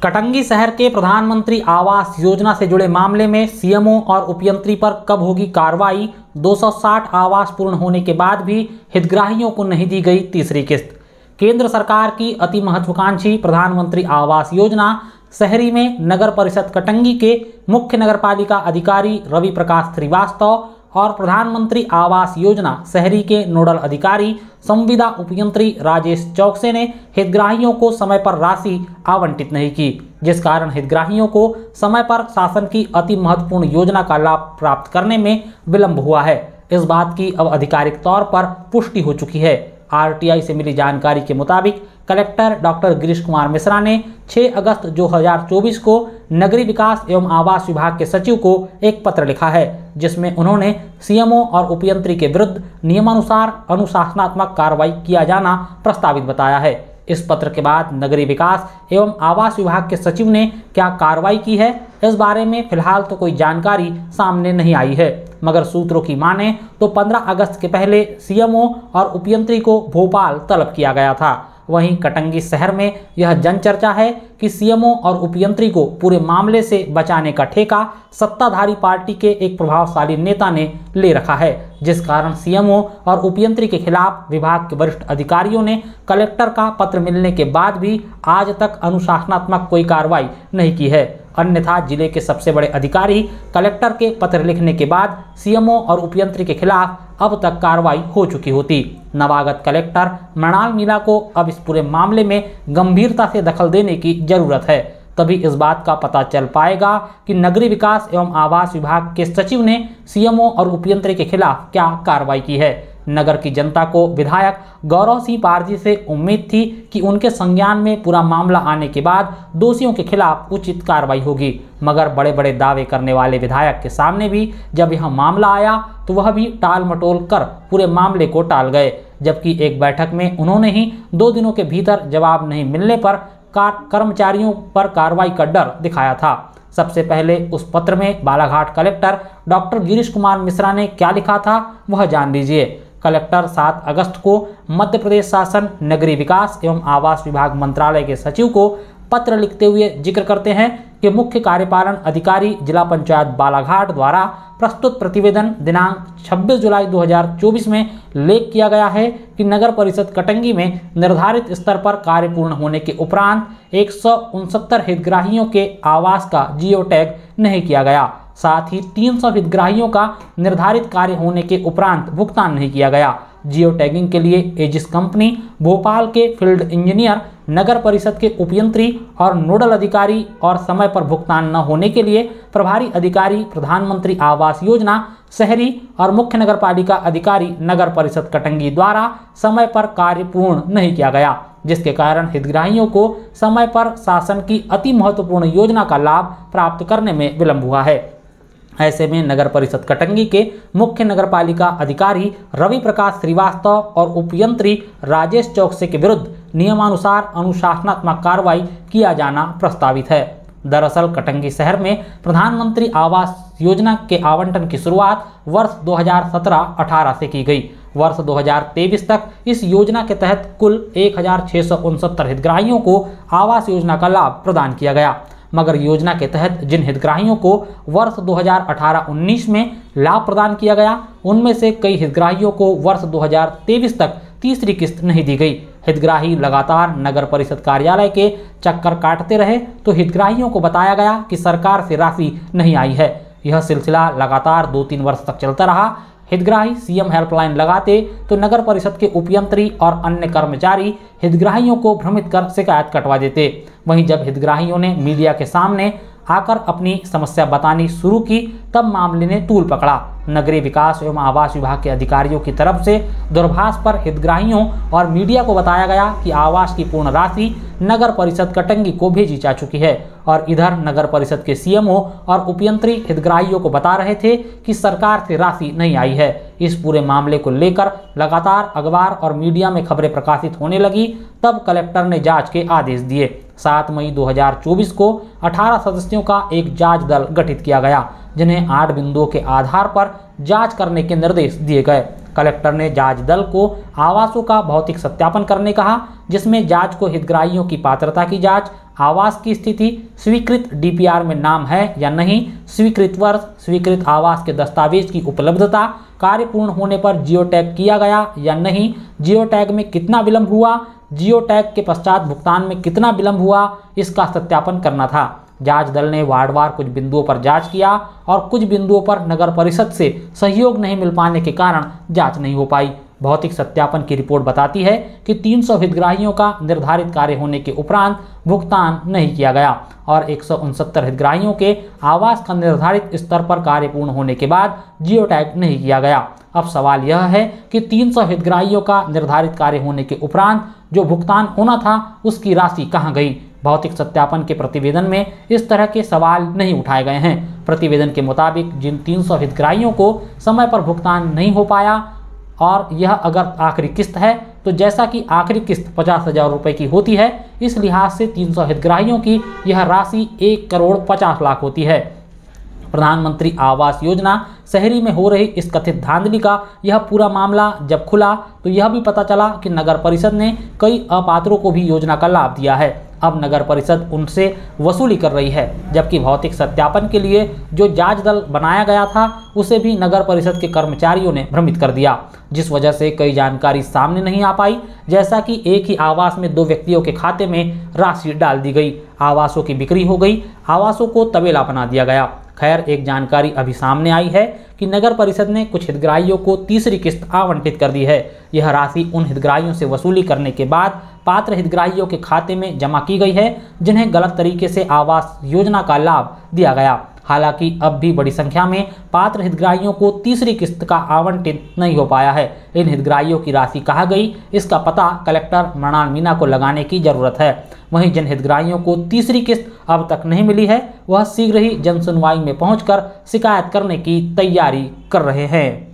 कटंगी शहर के प्रधानमंत्री आवास योजना से जुड़े मामले में सीएमओ और उपयंत्री पर कब होगी कार्रवाई। 260 आवास पूर्ण होने के बाद भी हितग्राहियों को नहीं दी गई तीसरी किस्त। केंद्र सरकार की अति महत्वाकांक्षी प्रधानमंत्री आवास योजना शहरी में नगर परिषद कटंगी के मुख्य नगरपालिका अधिकारी रवि प्रकाश श्रीवास्तव और प्रधानमंत्री आवास योजना शहरी के नोडल अधिकारी संविदा उपयंत्री राजेश चौकसे ने हितग्राहियों को समय पर राशि आवंटित नहीं की, जिस कारण हितग्राहियों को समय पर शासन की अति महत्वपूर्ण योजना का लाभ प्राप्त करने में विलंब हुआ है। इस बात की अब आधिकारिक तौर पर पुष्टि हो चुकी है। आरटीआई से मिली जानकारी के मुताबिक कलेक्टर डॉक्टर गिरीश कुमार मिश्रा ने 6 अगस्त 2024 को नगरीय विकास एवं आवास विभाग के सचिव को एक पत्र लिखा है, जिसमें उन्होंने सीएमओ और उपयंत्री के विरुद्ध नियमानुसार अनुशासनात्मक कार्रवाई किया जाना प्रस्तावित बताया है। इस पत्र के बाद नगरीय विकास एवं आवास विभाग के सचिव ने क्या कार्रवाई की है, इस बारे में फिलहाल तो कोई जानकारी सामने नहीं आई है, मगर सूत्रों की माने तो 15 अगस्त के पहले सीएमओ और उपयंत्री को भोपाल तलब किया गया था। वहीं कटंगी शहर में यह जनचर्चा है कि सीएमओ और उपयंत्री को पूरे मामले से बचाने का ठेका सत्ताधारी पार्टी के एक प्रभावशाली नेता ने ले रखा है, जिस कारण सीएमओ और उपयंत्री के खिलाफ विभाग के वरिष्ठ अधिकारियों ने कलेक्टर का पत्र मिलने के बाद भी आज तक अनुशासनात्मक कोई कार्रवाई नहीं की है। अन्यथा जिले के सबसे बड़े अधिकारी कलेक्टर के पत्र लिखने के बाद सीएमओ और उपयंत्री के खिलाफ अब तक कार्रवाई हो चुकी होती। नवागत कलेक्टर मृणाल मीणा को अब इस पूरे मामले में गंभीरता से दखल देने की जरूरत है, तभी इस बात का पता चल पाएगा कि नगरीय विकास एवं आवास विभाग के सचिव ने सीएमओ और उपयंत्री के खिलाफ क्या कार्रवाई की है। नगर की जनता को विधायक गौरव सिंह पारजी से उम्मीद थी कि उनके संज्ञान में पूरा मामला आने के बाद दोषियों के खिलाफ उचित कार्रवाई होगी, मगर बड़े बड़े दावे करने वाले विधायक के सामने भी जब यह मामला आया तो वह भी टाल मटोल कर पूरे मामले को टाल गए, जबकि एक बैठक में उन्होंने ही 2 दिनों के भीतर जवाब नहीं मिलने पर कर्मचारियों पर कार्रवाई का डर दिखाया था। सबसे पहले उस पत्र में बालाघाट कलेक्टर डॉक्टर गिरीश कुमार मिश्रा ने क्या लिखा था वह जान लीजिए। कलेक्टर 7 अगस्त को मध्य प्रदेश शासन नगरीय विकास एवं आवास विभाग मंत्रालय के सचिव को पत्र लिखते हुए जिक्र करते हैं कि मुख्य कार्यपालन अधिकारी जिला पंचायत बालाघाट द्वारा प्रस्तुत प्रतिवेदन दिनांक 26 जुलाई 2024 में लेख किया गया है कि नगर परिषद कटंगी में निर्धारित स्तर पर कार्य पूर्ण होने के उपरांत 169 हितग्राहियों के आवास का जियो टैग नहीं किया गया। साथ ही 300 हितग्राहियों का निर्धारित कार्य होने के उपरांत भुगतान नहीं किया गया। जियो टैगिंग के लिए एजिस कंपनी, भोपाल के फील्ड इंजीनियर, नगर परिषद के उपयंत्री और नोडल अधिकारी और समय पर भुगतान न होने के लिए प्रभारी अधिकारी प्रधानमंत्री आवास योजना शहरी और मुख्य नगरपालिका अधिकारी नगर परिषद कटंगी द्वारा समय पर कार्य पूर्ण नहीं किया गया, जिसके कारण हितग्राहियों को समय पर शासन की अति महत्वपूर्ण योजना का लाभ प्राप्त करने में विलंब हुआ है। ऐसे में नगर परिषद कटंगी के मुख्य नगरपालिका अधिकारी रवि प्रकाश श्रीवास्तव और उपयंत्री राजेश चौकसे के विरुद्ध नियमानुसार अनुशासनात्मक कार्रवाई किया जाना प्रस्तावित है। दरअसल कटंगी शहर में प्रधानमंत्री आवास योजना के आवंटन की शुरुआत वर्ष 2017-18 से की गई। वर्ष 2023 तक इस योजना के तहत कुल 1669 हितग्राहियों को आवास योजना का लाभ प्रदान किया गया, मगर योजना के तहत जिन हितग्राहियों को वर्ष 2018-19 में लाभ प्रदान किया गया, उनमें से कई हितग्राहियों को वर्ष 2023 तक तीसरी किस्त नहीं दी गई। हितग्राही लगातार नगर परिषद कार्यालय के चक्कर काटते रहे तो हितग्राहियों को बताया गया कि सरकार से राशि नहीं आई है। यह सिलसिला लगातार 2-3 वर्ष तक चलता रहा। हितग्राही सीएम हेल्पलाइन लगाते तो नगर परिषद के उपयंत्री और अन्य कर्मचारी हितग्राहियों को भ्रमित कर शिकायत कटवा देते। वहीं जब हितग्राहियों ने मीडिया के सामने आकर अपनी समस्या बतानी शुरू की तब मामले ने तूल पकड़ा। नगरीय विकास एवं आवास विभाग के अधिकारियों की तरफ से दूरभाष पर हितग्राहियों और मीडिया को बताया गया कि आवास की पूर्ण राशि नगर परिषद कटंगी को भेजी जा चुकी है और इधर नगर परिषद के सीएमओ और उपयंत्री हितग्राहियों को बता रहे थे कि सरकार से राशि नहीं आई है। इस पूरे मामले को लेकर लगातार अखबार और मीडिया में खबरें प्रकाशित होने लगी, तब कलेक्टर ने जांच के आदेश दिए। 7 मई 2024 को 18 सदस्यों का एक जांच दल गठित किया गया, जिन्हें 8 बिंदुओं के आधार पर जांच करने के निर्देश दिए गए। कलेक्टर ने जांच दल को आवासों का भौतिक सत्यापन करने कहा, जिसमें जांच को हितग्राहियों की पात्रता की जांच, आवास की स्थिति, स्वीकृत डीपीआर में नाम है या नहीं, स्वीकृत वर्ष, स्वीकृत आवास के दस्तावेज की उपलब्धता, कार्य पूर्ण होने पर जियो टैग किया गया या नहीं, जियो टैग में कितना विलंब हुआ, जियो टैग के पश्चात भुगतान में कितना विलंब हुआ, इसका सत्यापन करना था। जांच दल ने वार्डवार कुछ बिंदुओं पर जांच किया और कुछ बिंदुओं पर नगर परिषद से सहयोग नहीं मिल पाने के कारण जांच नहीं हो पाई। भौतिक सत्यापन की रिपोर्ट बताती है कि 300 हितग्राहियों का निर्धारित कार्य होने के उपरांत भुगतान नहीं किया गया और 169 हितग्राहियों के आवास का निर्धारित स्तर पर कार्य पूर्ण होने के बाद जियो टैग नहीं किया गया। अब सवाल यह है कि 300 हितग्राहियों का निर्धारित कार्य होने के उपरांत जो भुगतान होना था उसकी राशि कहां गई। भौतिक सत्यापन के प्रतिवेदन में इस तरह के सवाल नहीं उठाए गए हैं। प्रतिवेदन के मुताबिक जिन 300 हितग्राहियों को समय पर भुगतान नहीं हो पाया और यह अगर आखिरी किस्त है तो जैसा कि आखिरी किस्त 50,000 रुपये की होती है, इस लिहाज से 300 हितग्राहियों की यह राशि 1,50,00,000 होती है। प्रधानमंत्री आवास योजना शहरी में हो रही इस कथित धांधली का यह पूरा मामला जब खुला तो यह भी पता चला कि नगर परिषद ने कई अपात्रों को भी योजना का लाभ दिया है। अब नगर परिषद उनसे वसूली कर रही है, जबकि भौतिक सत्यापन के लिए जो जांच दल बनाया गया था उसे भी नगर परिषद के कर्मचारियों ने भ्रमित कर दिया, जिस वजह से कई जानकारी सामने नहीं आ पाई। जैसा कि एक ही आवास में 2 व्यक्तियों के खाते में राशि डाल दी गई, आवासों की बिक्री हो गई, आवासों को तबेला बना दिया गया। खैर, एक जानकारी अभी सामने आई है कि नगर परिषद ने कुछ हितग्राहियों को तीसरी किस्त आवंटित कर दी है। यह राशि उन हितग्राहियों से वसूली करने के बाद पात्र हितग्राहियों के खाते में जमा की गई है जिन्हें गलत तरीके से आवास योजना का लाभ दिया गया। हालांकि अब भी बड़ी संख्या में पात्र हितग्राहियों को तीसरी किस्त का आवंटित नहीं हो पाया है। इन हितग्राहियों की राशि कहाँ गई, इसका पता कलेक्टर मृणाल मीणा को लगाने की जरूरत है। वहीं जिन हितग्राहियों को तीसरी किस्त अब तक नहीं मिली है वह शीघ्र ही जनसुनवाई में पहुंचकर शिकायत करने की तैयारी कर रहे हैं।